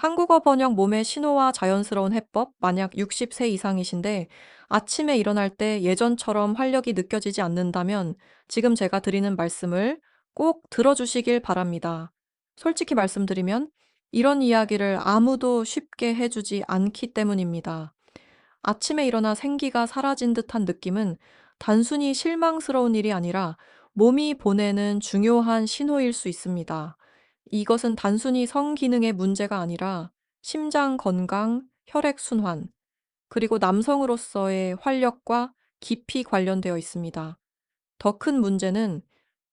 한국어 번역 몸의 신호와 자연스러운 해법, 만약 60세 이상이신데 아침에 일어날 때 예전처럼 활력이 느껴지지 않는다면 지금 제가 드리는 말씀을 꼭 들어주시길 바랍니다. 솔직히 말씀드리면 이런 이야기를 아무도 쉽게 해주지 않기 때문입니다. 아침에 일어나 생기가 사라진 듯한 느낌은 단순히 실망스러운 일이 아니라 몸이 보내는 중요한 신호일 수 있습니다. 이것은 단순히 성기능의 문제가 아니라 심장 건강, 혈액순환, 그리고 남성으로서의 활력과 깊이 관련되어 있습니다. 더 큰 문제는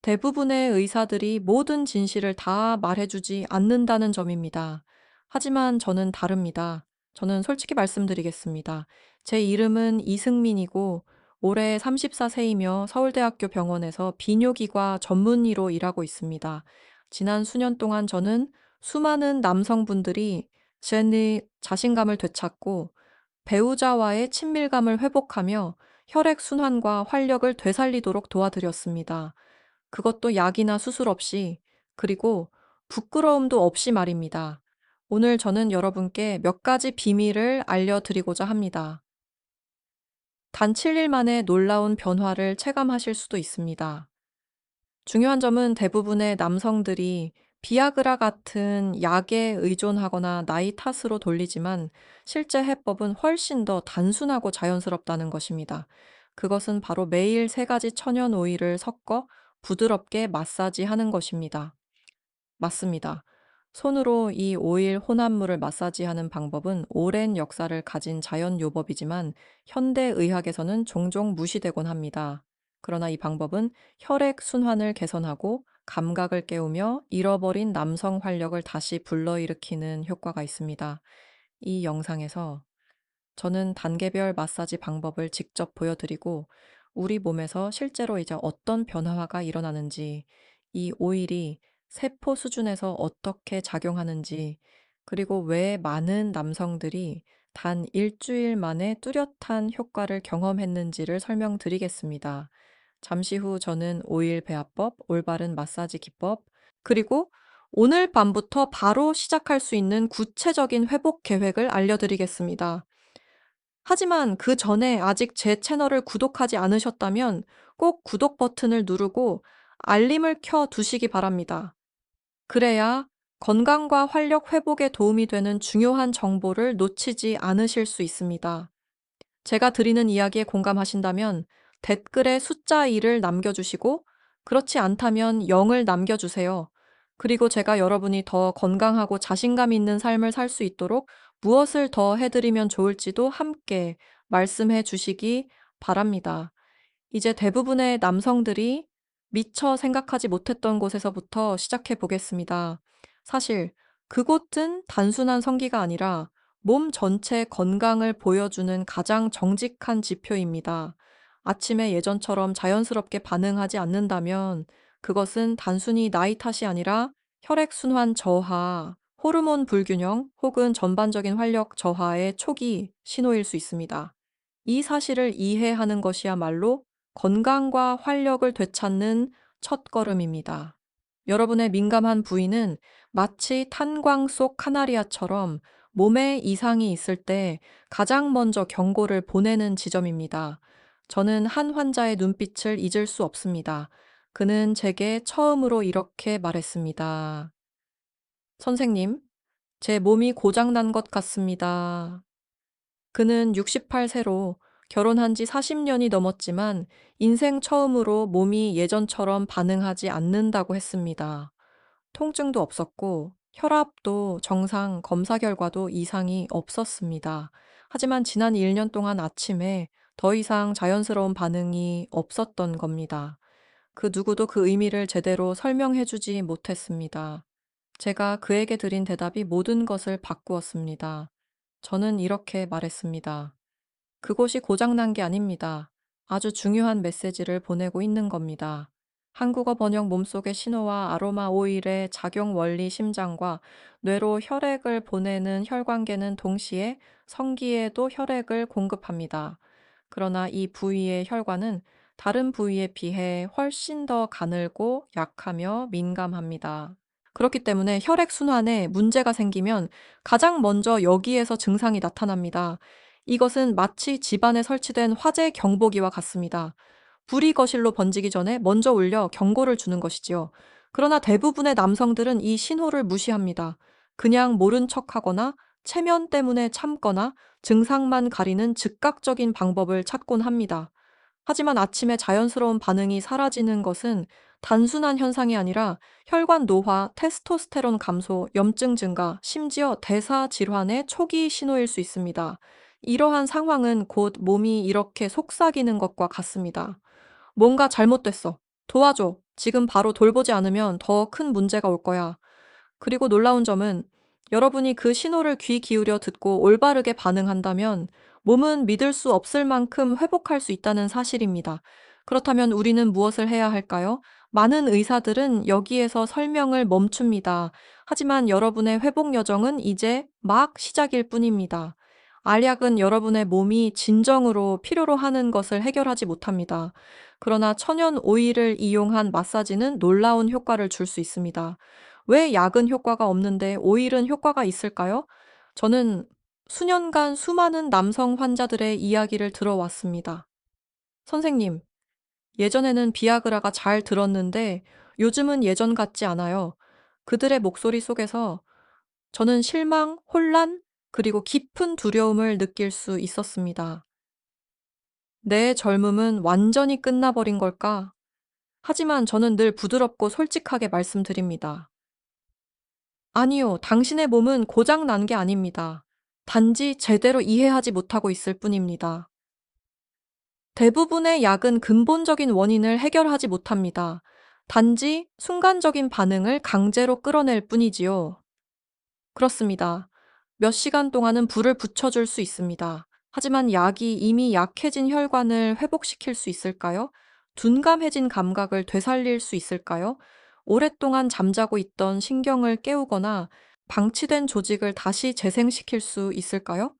대부분의 의사들이 모든 진실을 다 말해주지 않는다는 점입니다. 하지만 저는 다릅니다. 저는 솔직히 말씀드리겠습니다. 제 이름은 이승민이고 올해 34세이며 서울대학교 병원에서 비뇨기과 전문의로 일하고 있습니다. 지난 수년 동안 저는 수많은 남성분들이 제 자신감을 되찾고 배우자와의 친밀감을 회복하며 혈액순환과 활력을 되살리도록 도와드렸습니다. 그것도 약이나 수술 없이, 그리고 부끄러움도 없이 말입니다. 오늘 저는 여러분께 몇 가지 비밀을 알려드리고자 합니다. 단 7일 만에 놀라운 변화를 체감하실 수도 있습니다. 중요한 점은 대부분의 남성들이 비아그라 같은 약에 의존하거나 나이 탓으로 돌리지만 실제 해법은 훨씬 더 단순하고 자연스럽다는 것입니다. 그것은 바로 매일 3가지 천연 오일을 섞어 부드럽게 마사지하는 것입니다. 맞습니다. 손으로 이 오일 혼합물을 마사지하는 방법은 오랜 역사를 가진 자연 요법이지만 현대의학에서는 종종 무시되곤 합니다. 그러나 이 방법은 혈액 순환을 개선하고 감각을 깨우며 잃어버린 남성 활력을 다시 불러일으키는 효과가 있습니다. 이 영상에서 저는 단계별 마사지 방법을 직접 보여드리고 우리 몸에서 실제로 이제 어떤 변화가 일어나는지, 이 오일이 세포 수준에서 어떻게 작용하는지, 그리고 왜 많은 남성들이 단 일주일 만에 뚜렷한 효과를 경험했는지를 설명드리겠습니다. 잠시 후 저는 오일 배합법, 올바른 마사지 기법, 그리고 오늘 밤부터 바로 시작할 수 있는 구체적인 회복 계획을 알려드리겠습니다. 하지만 그 전에 아직 제 채널을 구독하지 않으셨다면 꼭 구독 버튼을 누르고 알림을 켜 두시기 바랍니다. 그래야 건강과 활력 회복에 도움이 되는 중요한 정보를 놓치지 않으실 수 있습니다. 제가 드리는 이야기에 공감하신다면 댓글에 숫자 1을 남겨주시고 그렇지 않다면 0을 남겨주세요. 그리고 제가 여러분이 더 건강하고 자신감 있는 삶을 살 수 있도록 무엇을 더 해드리면 좋을지도 함께 말씀해 주시기 바랍니다. 이제 대부분의 남성들이 미처 생각하지 못했던 곳에서부터 시작해 보겠습니다. 사실 그곳은 단순한 성기가 아니라 몸 전체 건강을 보여주는 가장 정직한 지표입니다. 아침에 예전처럼 자연스럽게 반응하지 않는다면 그것은 단순히 나이 탓이 아니라 혈액순환 저하, 호르몬 불균형 혹은 전반적인 활력 저하의 초기 신호일 수 있습니다. 이 사실을 이해하는 것이야말로 건강과 활력을 되찾는 첫걸음입니다. 여러분의 민감한 부위는 마치 탄광 속 카나리아처럼 몸에 이상이 있을 때 가장 먼저 경고를 보내는 지점입니다. 저는 한 환자의 눈빛을 잊을 수 없습니다. 그는 제게 처음으로 이렇게 말했습니다. 선생님, 제 몸이 고장난 것 같습니다. 그는 68세로 결혼한 지 40년이 넘었지만 인생 처음으로 몸이 예전처럼 반응하지 않는다고 했습니다. 통증도 없었고 혈압도 정상, 검사 결과도 이상이 없었습니다. 하지만 지난 1년 동안 아침에 더 이상 자연스러운 반응이 없었던 겁니다. 그 누구도 그 의미를 제대로 설명해 주지 못했습니다. 제가 그에게 드린 대답이 모든 것을 바꾸었습니다. 저는 이렇게 말했습니다. 그곳이 고장난 게 아닙니다. 아주 중요한 메시지를 보내고 있는 겁니다. 한국어 번역 몸속의 신호와 아로마 오일의 작용 원리 심장과 뇌로 혈액을 보내는 혈관계는 동시에 성기에도 혈액을 공급합니다. 그러나 이 부위의 혈관은 다른 부위에 비해 훨씬 더 가늘고 약하며 민감합니다. 그렇기 때문에 혈액순환에 문제가 생기면 가장 먼저 여기에서 증상이 나타납니다. 이것은 마치 집안에 설치된 화재 경보기와 같습니다. 불이 거실로 번지기 전에 먼저 울려 경고를 주는 것이지요. 그러나 대부분의 남성들은 이 신호를 무시합니다. 그냥 모른 척하거나 체면 때문에 참거나 증상만 가리는 즉각적인 방법을 찾곤 합니다. 하지만 아침에 자연스러운 반응이 사라지는 것은 단순한 현상이 아니라 혈관 노화, 테스토스테론 감소, 염증 증가, 심지어 대사 질환의 초기 신호일 수 있습니다. 이러한 상황은 곧 몸이 이렇게 속삭이는 것과 같습니다. 뭔가 잘못됐어. 도와줘. 지금 바로 돌보지 않으면 더 큰 문제가 올 거야. 그리고 놀라운 점은 여러분이 그 신호를 귀 기울여 듣고 올바르게 반응한다면 몸은 믿을 수 없을 만큼 회복할 수 있다는 사실입니다. 그렇다면 우리는 무엇을 해야 할까요? 많은 의사들은 여기에서 설명을 멈춥니다. 하지만 여러분의 회복 여정은 이제 막 시작일 뿐입니다. 알약은 여러분의 몸이 진정으로 필요로 하는 것을 해결하지 못합니다. 그러나 천연 오일을 이용한 마사지는 놀라운 효과를 줄 수 있습니다. 왜 약은 효과가 없는데 오일은 효과가 있을까요? 저는 수년간 수많은 남성 환자들의 이야기를 들어왔습니다. 선생님, 예전에는 비아그라가 잘 들었는데 요즘은 예전 같지 않아요. 그들의 목소리 속에서 저는 실망, 혼란, 그리고 깊은 두려움을 느낄 수 있었습니다. 내 젊음은 완전히 끝나버린 걸까? 하지만 저는 늘 부드럽고 솔직하게 말씀드립니다. 아니요, 당신의 몸은 고장 난 게 아닙니다. 단지 제대로 이해하지 못하고 있을 뿐입니다. 대부분의 약은 근본적인 원인을 해결하지 못합니다. 단지 순간적인 반응을 강제로 끌어낼 뿐이지요. 그렇습니다. 몇 시간 동안은 불을 붙여줄 수 있습니다. 하지만 약이 이미 약해진 혈관을 회복시킬 수 있을까요? 둔감해진 감각을 되살릴 수 있을까요? 오랫동안 잠자고 있던 신경을 깨우거나 방치된 조직을 다시 재생시킬 수 있을까요?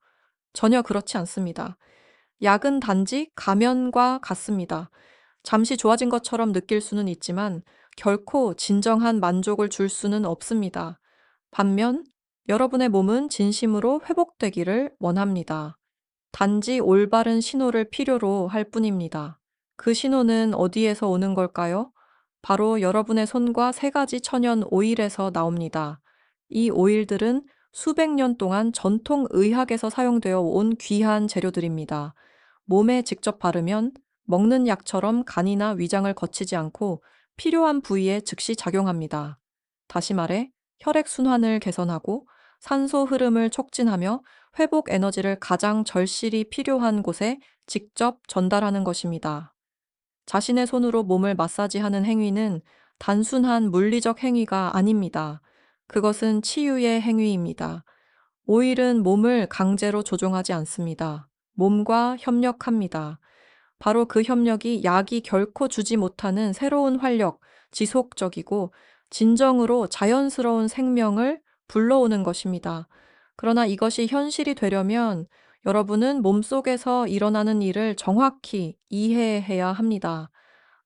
전혀 그렇지 않습니다. 약은 단지 가면과 같습니다. 잠시 좋아진 것처럼 느낄 수는 있지만 결코 진정한 만족을 줄 수는 없습니다. 반면 여러분의 몸은 진심으로 회복되기를 원합니다. 단지 올바른 신호를 필요로 할 뿐입니다. 그 신호는 어디에서 오는 걸까요? 바로 여러분의 손과 세 가지 천연 오일에서 나옵니다. 이 오일들은 수백 년 동안 전통 의학에서 사용되어 온 귀한 재료들입니다. 몸에 직접 바르면 먹는 약처럼 간이나 위장을 거치지 않고 필요한 부위에 즉시 작용합니다. 다시 말해, 혈액순환을 개선하고 산소 흐름을 촉진하며 회복 에너지를 가장 절실히 필요한 곳에 직접 전달하는 것입니다. 자신의 손으로 몸을 마사지하는 행위는 단순한 물리적 행위가 아닙니다. 그것은 치유의 행위입니다. 오일은 몸을 강제로 조종하지 않습니다. 몸과 협력합니다. 바로 그 협력이 약이 결코 주지 못하는 새로운 활력, 지속적이고 진정으로 자연스러운 생명을 불러오는 것입니다. 그러나 이것이 현실이 되려면 여러분은 몸속에서 일어나는 일을 정확히 이해해야 합니다.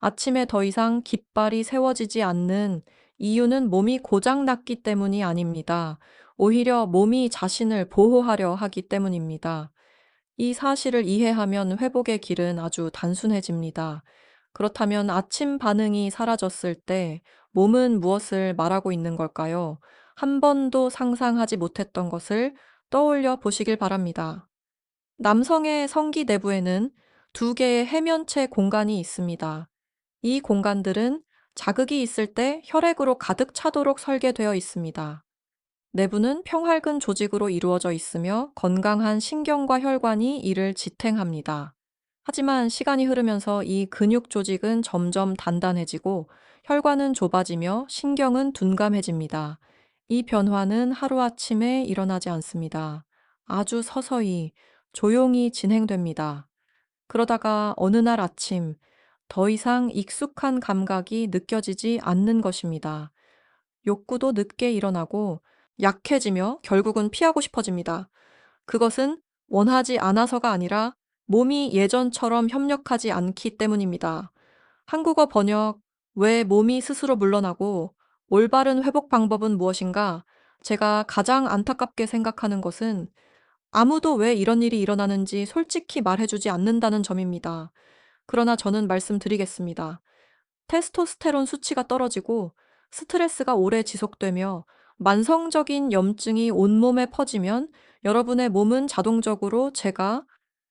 아침에 더 이상 깃발이 세워지지 않는 이유는 몸이 고장났기 때문이 아닙니다. 오히려 몸이 자신을 보호하려 하기 때문입니다. 이 사실을 이해하면 회복의 길은 아주 단순해집니다. 그렇다면 아침 반응이 사라졌을 때 몸은 무엇을 말하고 있는 걸까요? 한 번도 상상하지 못했던 것을 떠올려 보시길 바랍니다. 남성의 성기 내부에는 두 개의 해면체 공간이 있습니다. 이 공간들은 자극이 있을 때 혈액으로 가득 차도록 설계되어 있습니다. 내부는 평활근 조직으로 이루어져 있으며 건강한 신경과 혈관이 이를 지탱합니다. 하지만 시간이 흐르면서 이 근육 조직은 점점 단단해지고 혈관은 좁아지며 신경은 둔감해집니다. 이 변화는 하루아침에 일어나지 않습니다. 아주 서서히, 조용히 진행됩니다. 그러다가 어느 날 아침, 더 이상 익숙한 감각이 느껴지지 않는 것입니다. 욕구도 늦게 일어나고 약해지며 결국은 피하고 싶어집니다. 그것은 원하지 않아서가 아니라 몸이 예전처럼 협력하지 않기 때문입니다. 한국어 번역, 왜 몸이 스스로 물러나고 올바른 회복 방법은 무엇인가? 제가 가장 안타깝게 생각하는 것은 아무도 왜 이런 일이 일어나는지 솔직히 말해주지 않는다는 점입니다. 그러나 저는 말씀드리겠습니다. 테스토스테론 수치가 떨어지고 스트레스가 오래 지속되며 만성적인 염증이 온몸에 퍼지면 여러분의 몸은 자동적으로 제가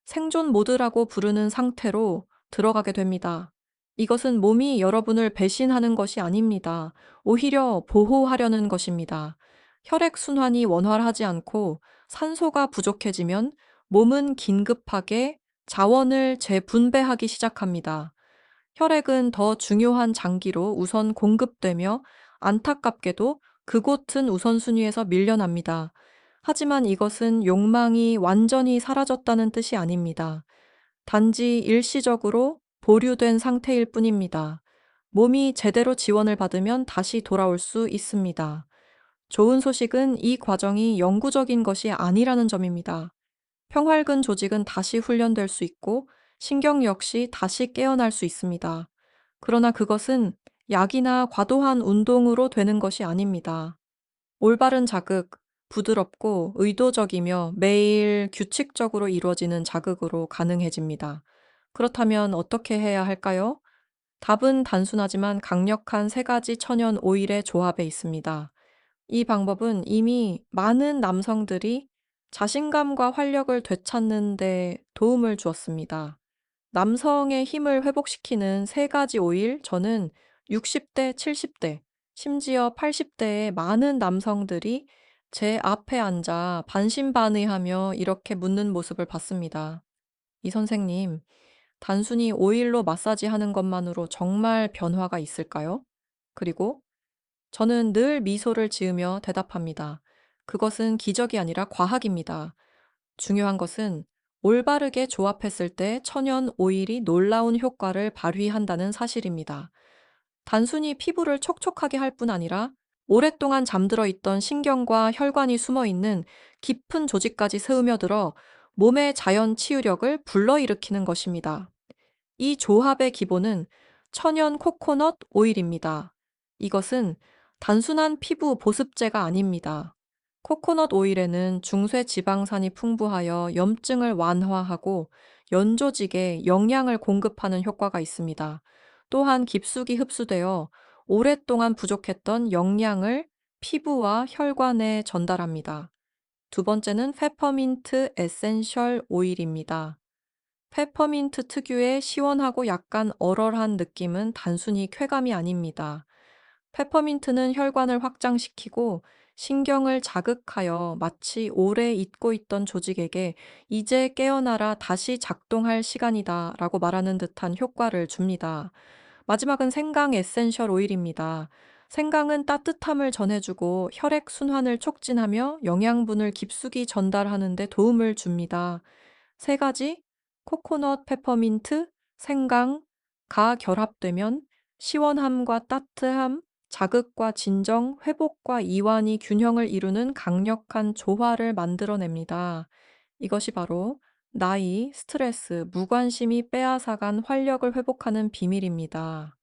생존 모드라고 부르는 상태로 들어가게 됩니다. 이것은 몸이 여러분을 배신하는 것이 아닙니다. 오히려 보호하려는 것입니다. 혈액순환이 원활하지 않고 산소가 부족해지면 몸은 긴급하게 자원을 재분배하기 시작합니다. 혈액은 더 중요한 장기로 우선 공급되며 안타깝게도 그곳은 우선순위에서 밀려납니다. 하지만 이것은 욕망이 완전히 사라졌다는 뜻이 아닙니다. 단지 일시적으로 보류된 상태일 뿐입니다. 몸이 제대로 지원을 받으면 다시 돌아올 수 있습니다. 좋은 소식은 이 과정이 영구적인 것이 아니라는 점입니다. 평활근 조직은 다시 훈련될 수 있고 신경 역시 다시 깨어날 수 있습니다. 그러나 그것은 약이나 과도한 운동으로 되는 것이 아닙니다. 올바른 자극, 부드럽고 의도적이며 매일 규칙적으로 이루어지는 자극으로 가능해집니다. 그렇다면 어떻게 해야 할까요? 답은 단순하지만 강력한 세 가지 천연 오일의 조합에 있습니다. 이 방법은 이미 많은 남성들이 자신감과 활력을 되찾는 데 도움을 주었습니다. 남성의 힘을 회복시키는 세 가지 오일, 저는 60대, 70대, 심지어 80대의 많은 남성들이 제 앞에 앉아 반신반의하며 이렇게 묻는 모습을 봤습니다. 이 선생님, 단순히 오일로 마사지 하는 것만으로 정말 변화가 있을까요? 그리고 저는 늘 미소를 지으며 대답합니다. 그것은 기적이 아니라 과학입니다. 중요한 것은 올바르게 조합했을 때 천연 오일이 놀라운 효과를 발휘한다는 사실입니다. 단순히 피부를 촉촉하게 할 뿐 아니라 오랫동안 잠들어 있던 신경과 혈관이 숨어 있는 깊은 조직까지 스며들어 몸의 자연 치유력을 불러일으키는 것입니다. 이 조합의 기본은 천연 코코넛 오일입니다. 이것은 단순한 피부 보습제가 아닙니다. 코코넛 오일에는 중쇠 지방산이 풍부하여 염증을 완화하고 연조직에 영양을 공급하는 효과가 있습니다. 또한 깊숙이 흡수되어 오랫동안 부족했던 영양을 피부와 혈관에 전달합니다. 두 번째는 페퍼민트 에센셜 오일입니다. 페퍼민트 특유의 시원하고 약간 얼얼한 느낌은 단순히 쾌감이 아닙니다. 페퍼민트는 혈관을 확장시키고 신경을 자극하여 마치 오래 잊고 있던 조직에게 이제 깨어나라 다시 작동할 시간이다 라고 말하는 듯한 효과를 줍니다. 마지막은 생강 에센셜 오일입니다. 생강은 따뜻함을 전해주고 혈액 순환을 촉진하며 영양분을 깊숙이 전달하는 데 도움을 줍니다. 세 가지 코코넛, 페퍼민트, 생강가 결합되면 시원함과 따뜻함, 자극과 진정, 회복과 이완이 균형을 이루는 강력한 조화를 만들어냅니다. 이것이 바로 나이, 스트레스, 무관심이 빼앗아간 활력을 회복하는 비밀입니다.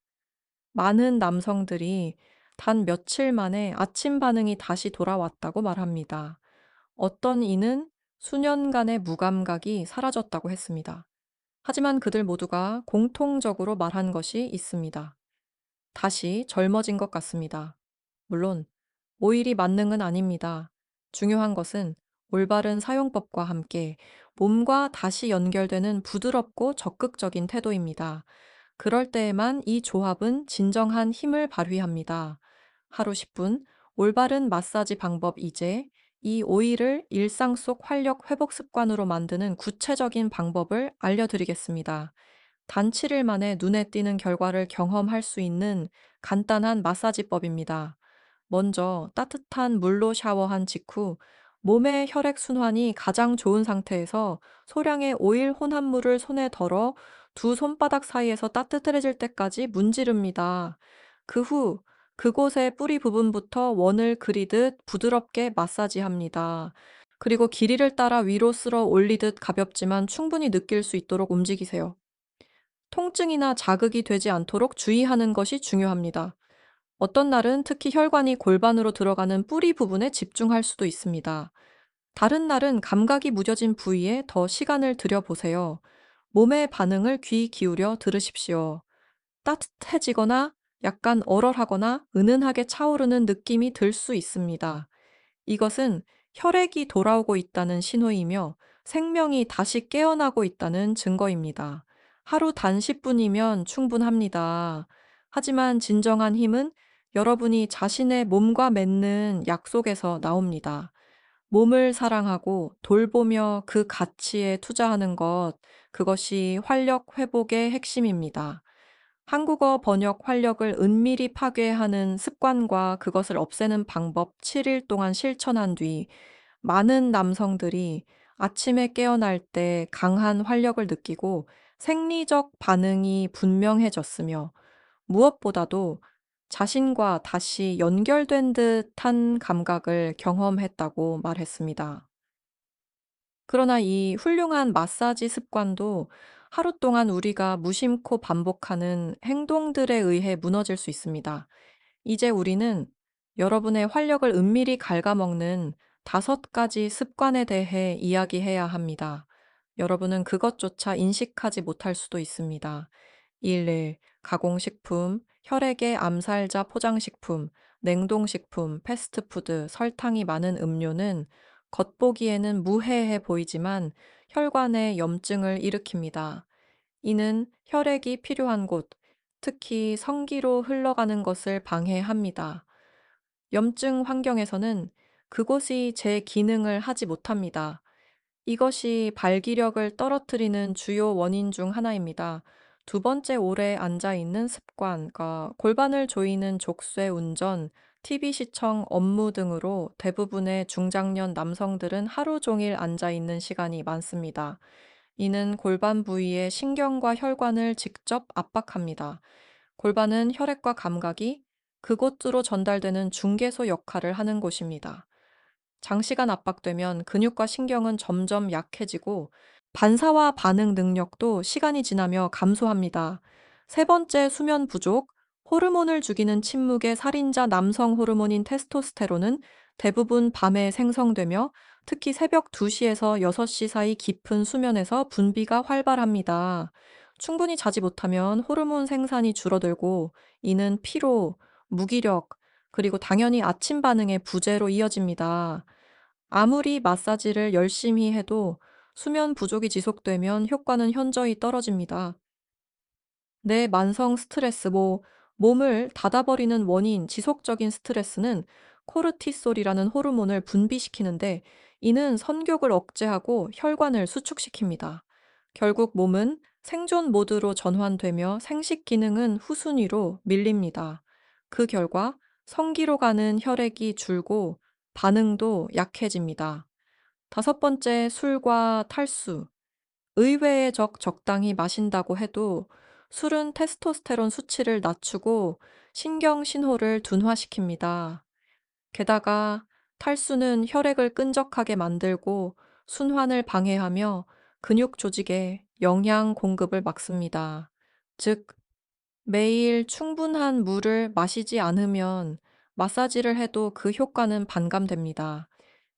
많은 남성들이 단 며칠 만에 아침 반응이 다시 돌아왔다고 말합니다. 어떤 이는 수년간의 무감각이 사라졌다고 했습니다. 하지만 그들 모두가 공통적으로 말한 것이 있습니다. 다시 젊어진 것 같습니다. 물론 오일이 만능은 아닙니다. 중요한 것은 올바른 사용법과 함께 몸과 다시 연결되는 부드럽고 적극적인 태도입니다. 그럴 때에만 이 조합은 진정한 힘을 발휘합니다. 하루 10분 올바른 마사지 방법 이제 이 오일을 일상 속 활력 회복 습관으로 만드는 구체적인 방법을 알려드리겠습니다. 단 7일 만에 눈에 띄는 결과를 경험할 수 있는 간단한 마사지법입니다. 먼저 따뜻한 물로 샤워한 직후 몸의 혈액순환이 가장 좋은 상태에서 소량의 오일 혼합물을 손에 덜어 두 손바닥 사이에서 따뜻해질 때까지 문지릅니다. 그 후 그곳의 뿌리 부분부터 원을 그리듯 부드럽게 마사지합니다. 그리고 길이를 따라 위로 쓸어 올리듯 가볍지만 충분히 느낄 수 있도록 움직이세요. 통증이나 자극이 되지 않도록 주의하는 것이 중요합니다. 어떤 날은 특히 혈관이 골반으로 들어가는 뿌리 부분에 집중할 수도 있습니다. 다른 날은 감각이 무뎌진 부위에 더 시간을 들여보세요. 몸의 반응을 귀 기울여 들으십시오. 따뜻해지거나 약간 얼얼하거나 은은하게 차오르는 느낌이 들 수 있습니다. 이것은 혈액이 돌아오고 있다는 신호이며 생명이 다시 깨어나고 있다는 증거입니다. 하루 단 10분이면 충분합니다. 하지만 진정한 힘은 여러분이 자신의 몸과 맺는 약속에서 나옵니다. 몸을 사랑하고 돌보며 그 가치에 투자하는 것, 그것이 활력 회복의 핵심입니다. 한국어 번역 활력을 은밀히 파괴하는 습관과 그것을 없애는 방법 7일 동안 실천한 뒤 많은 남성들이 아침에 깨어날 때 강한 활력을 느끼고 생리적 반응이 분명해졌으며 무엇보다도 자신과 다시 연결된 듯한 감각을 경험했다고 말했습니다. 그러나 이 훌륭한 마사지 습관도 하루 동안 우리가 무심코 반복하는 행동들에 의해 무너질 수 있습니다. 이제 우리는 여러분의 활력을 은밀히 갉아먹는 5가지 습관에 대해 이야기해야 합니다. 여러분은 그것조차 인식하지 못할 수도 있습니다. 1. 가공식품, 혈액의 암살자 포장식품, 냉동식품, 패스트푸드, 설탕이 많은 음료는 겉보기에는 무해해 보이지만 혈관에 염증을 일으킵니다. 이는 혈액이 필요한 곳, 특히 성기로 흘러가는 것을 방해합니다. 염증 환경에서는 그곳이 제 기능을 하지 못합니다. 이것이 발기력을 떨어뜨리는 주요 원인 중 하나입니다. 두 번째, 오래 앉아 있는 습관과 골반을 조이는 족쇄 운전, TV 시청, 업무 등으로 대부분의 중장년 남성들은 하루 종일 앉아 있는 시간이 많습니다. 이는 골반 부위의 신경과 혈관을 직접 압박합니다. 골반은 혈액과 감각이 그곳으로 전달되는 중개소 역할을 하는 곳입니다. 장시간 압박되면 근육과 신경은 점점 약해지고 반사와 반응 능력도 시간이 지나며 감소합니다. 세 번째, 수면 부족. 호르몬을 죽이는 침묵의 살인자 남성 호르몬인 테스토스테론은 대부분 밤에 생성되며 특히 새벽 2시에서 6시 사이 깊은 수면에서 분비가 활발합니다. 충분히 자지 못하면 호르몬 생산이 줄어들고 이는 피로, 무기력, 그리고 당연히 아침 반응의 부재로 이어집니다. 아무리 마사지를 열심히 해도 수면 부족이 지속되면 효과는 현저히 떨어집니다. 내 만성 스트레스, 몸을 닫아버리는 원인, 지속적인 스트레스는 코르티솔이라는 호르몬을 분비시키는데 이는 선격을 억제하고 혈관을 수축시킵니다. 결국 몸은 생존 모드로 전환되며 생식 기능은 후순위로 밀립니다. 그 결과 성기로 가는 혈액이 줄고 반응도 약해집니다. 5번째, 술과 탈수. 의외의 적당히 마신다고 해도 술은 테스토스테론 수치를 낮추고 신경 신호를 둔화시킵니다. 게다가 탈수는 혈액을 끈적하게 만들고 순환을 방해하며 근육 조직에 영양 공급을 막습니다. 즉, 매일 충분한 물을 마시지 않으면 마사지를 해도 그 효과는 반감됩니다.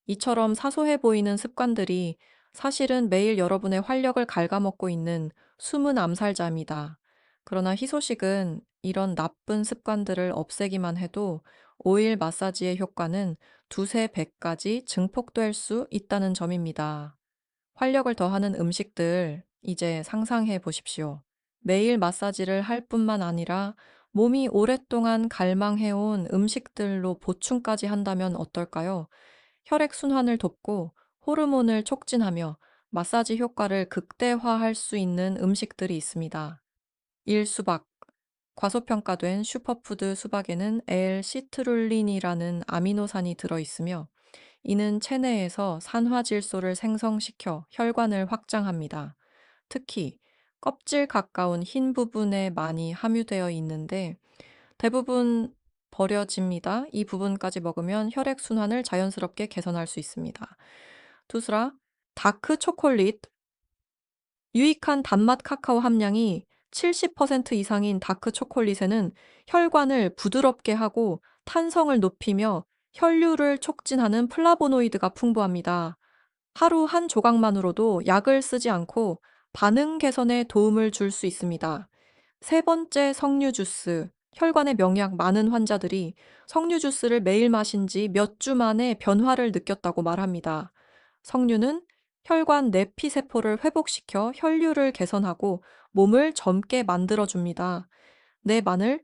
이처럼 사소해 보이는 습관들이 사실은 매일 여러분의 활력을 갉아먹고 있는 숨은 암살자입니다. 그러나 희소식은 이런 나쁜 습관들을 없애기만 해도 오일 마사지의 효과는 두세 배까지 증폭될 수 있다는 점입니다. 활력을 더하는 음식들 이제 상상해 보십시오. 매일 마사지를 할 뿐만 아니라 몸이 오랫동안 갈망해온 음식들로 보충까지 한다면 어떨까요? 혈액순환을 돕고 호르몬을 촉진하며 마사지 효과를 극대화할 수 있는 음식들이 있습니다. 1. 수박. 과소평가된 슈퍼푸드 수박에는 L-시트룰린이라는 아미노산이 들어있으며 이는 체내에서 산화질소를 생성시켜 혈관을 확장합니다. 특히 껍질 가까운 흰 부분에 많이 함유되어 있는데 대부분 버려집니다. 이 부분까지 먹으면 혈액순환을 자연스럽게 개선할 수 있습니다. 두스라, 다크 초콜릿. 유익한 단맛 카카오 함량이 70% 이상인 다크 초콜릿에는 혈관을 부드럽게 하고 탄성을 높이며 혈류를 촉진하는 플라보노이드가 풍부합니다. 하루 한 조각만으로도 약을 쓰지 않고 반응 개선에 도움을 줄 수 있습니다. 세 번째, 석류 주스. 혈관에 명약 많은 환자들이 석류 주스를 매일 마신 지 몇 주 만에 변화를 느꼈다고 말합니다. 석류는 혈관 내피세포를 회복시켜 혈류를 개선하고 몸을 젊게 만들어줍니다. 네, 마늘.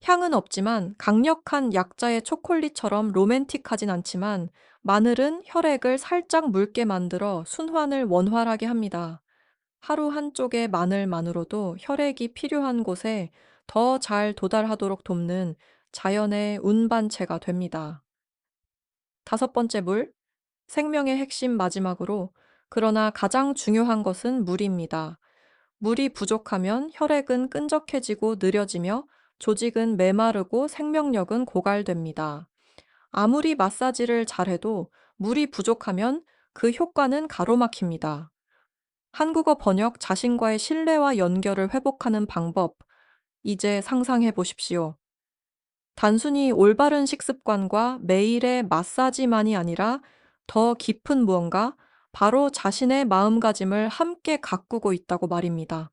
향은 없지만 강력한 약자의 초콜릿처럼 로맨틱하진 않지만 마늘은 혈액을 살짝 묽게 만들어 순환을 원활하게 합니다. 하루 한쪽의 마늘만으로도 혈액이 필요한 곳에 더 잘 도달하도록 돕는 자연의 운반체가 됩니다. 다섯 번째, 물. 생명의 핵심 마지막으로, 그러나 가장 중요한 것은 물입니다. 물이 부족하면 혈액은 끈적해지고 느려지며 조직은 메마르고 생명력은 고갈됩니다. 아무리 마사지를 잘해도 물이 부족하면 그 효과는 가로막힙니다. 한국어 번역 자신과의 신뢰와 연결을 회복하는 방법, 이제 상상해 보십시오. 단순히 올바른 식습관과 매일의 마사지만이 아니라 더 깊은 무언가, 바로 자신의 마음가짐을 함께 가꾸고 있다고 말입니다.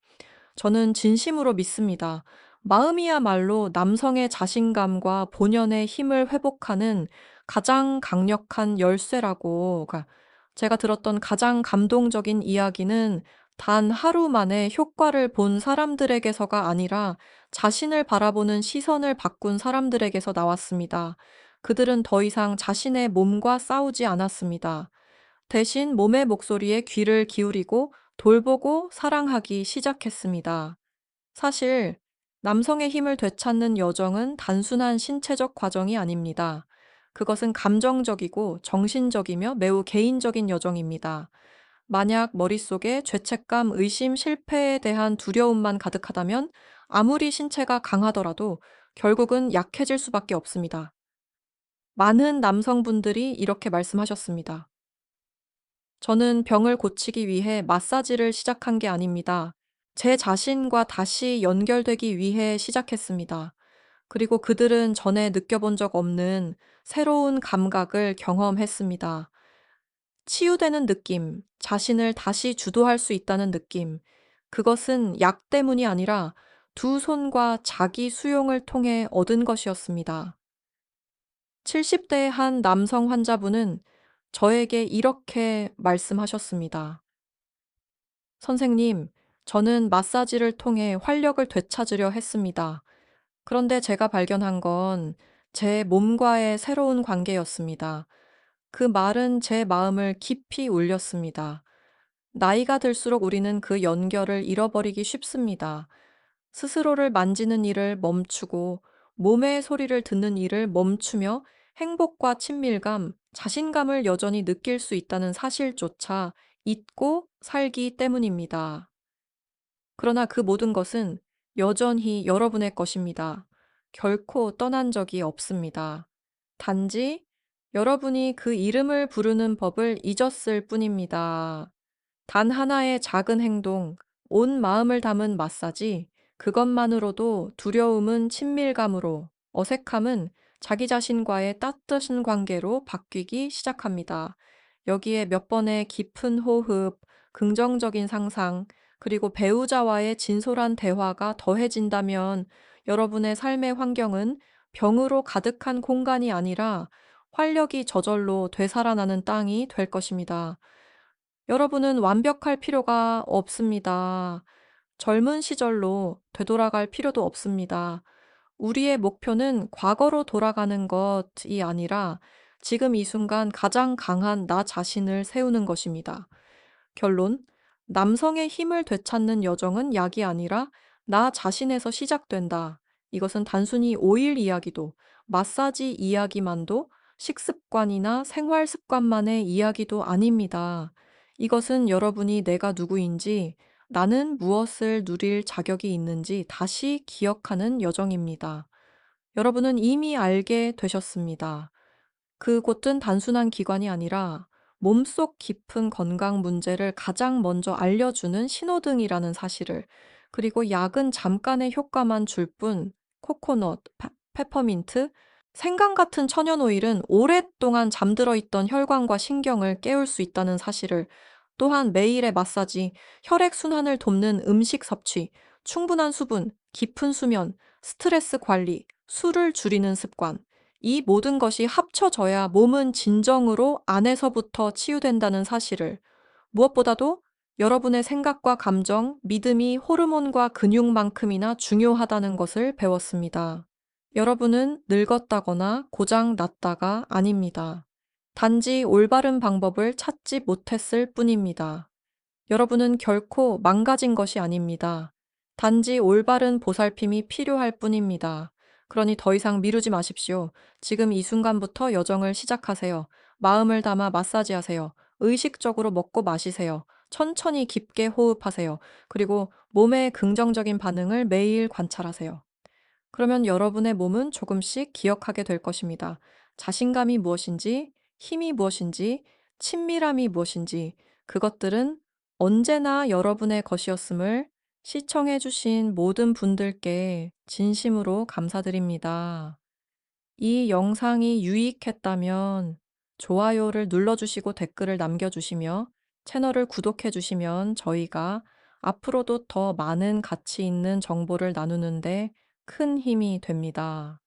저는 진심으로 믿습니다. 마음이야말로 남성의 자신감과 본연의 힘을 회복하는 가장 강력한 열쇠라고. 그러니까 제가 들었던 가장 감동적인 이야기는 단 하루 만에 효과를 본 사람들에게서가 아니라 자신을 바라보는 시선을 바꾼 사람들에게서 나왔습니다. 그들은 더 이상 자신의 몸과 싸우지 않았습니다. 대신 몸의 목소리에 귀를 기울이고 돌보고 사랑하기 시작했습니다. 사실 남성의 힘을 되찾는 여정은 단순한 신체적 과정이 아닙니다. 그것은 감정적이고 정신적이며 매우 개인적인 여정입니다. 만약 머릿속에 죄책감, 의심, 실패에 대한 두려움만 가득하다면 아무리 신체가 강하더라도 결국은 약해질 수밖에 없습니다. 많은 남성분들이 이렇게 말씀하셨습니다. 저는 병을 고치기 위해 마사지를 시작한 게 아닙니다. 제 자신과 다시 연결되기 위해 시작했습니다. 그리고 그들은 전에 느껴본 적 없는 새로운 감각을 경험했습니다. 치유되는 느낌, 자신을 다시 주도할 수 있다는 느낌. 그것은 약 때문이 아니라 두 손과 자기 수용을 통해 얻은 것이었습니다. 70대의 한 남성 환자분은 저에게 이렇게 말씀하셨습니다. 선생님, 저는 마사지를 통해 활력을 되찾으려 했습니다. 그런데 제가 발견한 건 제 몸과의 새로운 관계였습니다. 그 말은 제 마음을 깊이 울렸습니다. 나이가 들수록 우리는 그 연결을 잃어버리기 쉽습니다. 스스로를 만지는 일을 멈추고 몸의 소리를 듣는 일을 멈추며 행복과 친밀감, 자신감을 여전히 느낄 수 있다는 사실조차 잊고 살기 때문입니다. 그러나 그 모든 것은 여전히 여러분의 것입니다. 결코 떠난 적이 없습니다. 단지 여러분이 그 이름을 부르는 법을 잊었을 뿐입니다. 단 하나의 작은 행동, 온 마음을 담은 마사지, 그것만으로도 두려움은 친밀감으로, 어색함은 자기 자신과의 따뜻한 관계로 바뀌기 시작합니다. 여기에 몇 번의 깊은 호흡, 긍정적인 상상, 그리고 배우자와의 진솔한 대화가 더해진다면 여러분의 삶의 환경은 병으로 가득한 공간이 아니라 활력이 저절로 되살아나는 땅이 될 것입니다. 여러분은 완벽할 필요가 없습니다. 젊은 시절로 되돌아갈 필요도 없습니다. 우리의 목표는 과거로 돌아가는 것이 아니라 지금 이 순간 가장 강한 나 자신을 세우는 것입니다. 결론, 남성의 힘을 되찾는 여정은 약이 아니라 나 자신에서 시작된다. 이것은 단순히 오일 이야기도, 마사지 이야기만도, 식습관이나 생활 습관만의 이야기도 아닙니다. 이것은 여러분이 내가 누구인지, 나는 무엇을 누릴 자격이 있는지 다시 기억하는 여정입니다. 여러분은 이미 알게 되셨습니다. 그곳은 단순한 기관이 아니라 몸속 깊은 건강 문제를 가장 먼저 알려주는 신호등이라는 사실을, 그리고 약은 잠깐의 효과만 줄 뿐, 코코넛, 페퍼민트, 생강 같은 천연 오일은 오랫동안 잠들어 있던 혈관과 신경을 깨울 수 있다는 사실을, 또한 매일의 마사지, 혈액 순환을 돕는 음식 섭취, 충분한 수분, 깊은 수면, 스트레스 관리, 술을 줄이는 습관, 이 모든 것이 합쳐져야 몸은 진정으로 안에서부터 치유된다는 사실을, 무엇보다도 여러분의 생각과 감정, 믿음이 호르몬과 근육만큼이나 중요하다는 것을 배웠습니다. 여러분은 늙었다거나 고장 났다가 아닙니다. 단지 올바른 방법을 찾지 못했을 뿐입니다. 여러분은 결코 망가진 것이 아닙니다. 단지 올바른 보살핌이 필요할 뿐입니다. 그러니 더 이상 미루지 마십시오. 지금 이 순간부터 여정을 시작하세요. 마음을 담아 마사지하세요. 의식적으로 먹고 마시세요. 천천히 깊게 호흡하세요. 그리고 몸의 긍정적인 반응을 매일 관찰하세요. 그러면 여러분의 몸은 조금씩 기억하게 될 것입니다. 자신감이 무엇인지, 힘이 무엇인지, 친밀함이 무엇인지, 그것들은 언제나 여러분의 것이었음을 시청해주신 모든 분들께 진심으로 감사드립니다. 이 영상이 유익했다면 좋아요를 눌러주시고 댓글을 남겨주시며 채널을 구독해주시면 저희가 앞으로도 더 많은 가치 있는 정보를 나누는데 큰 힘이 됩니다.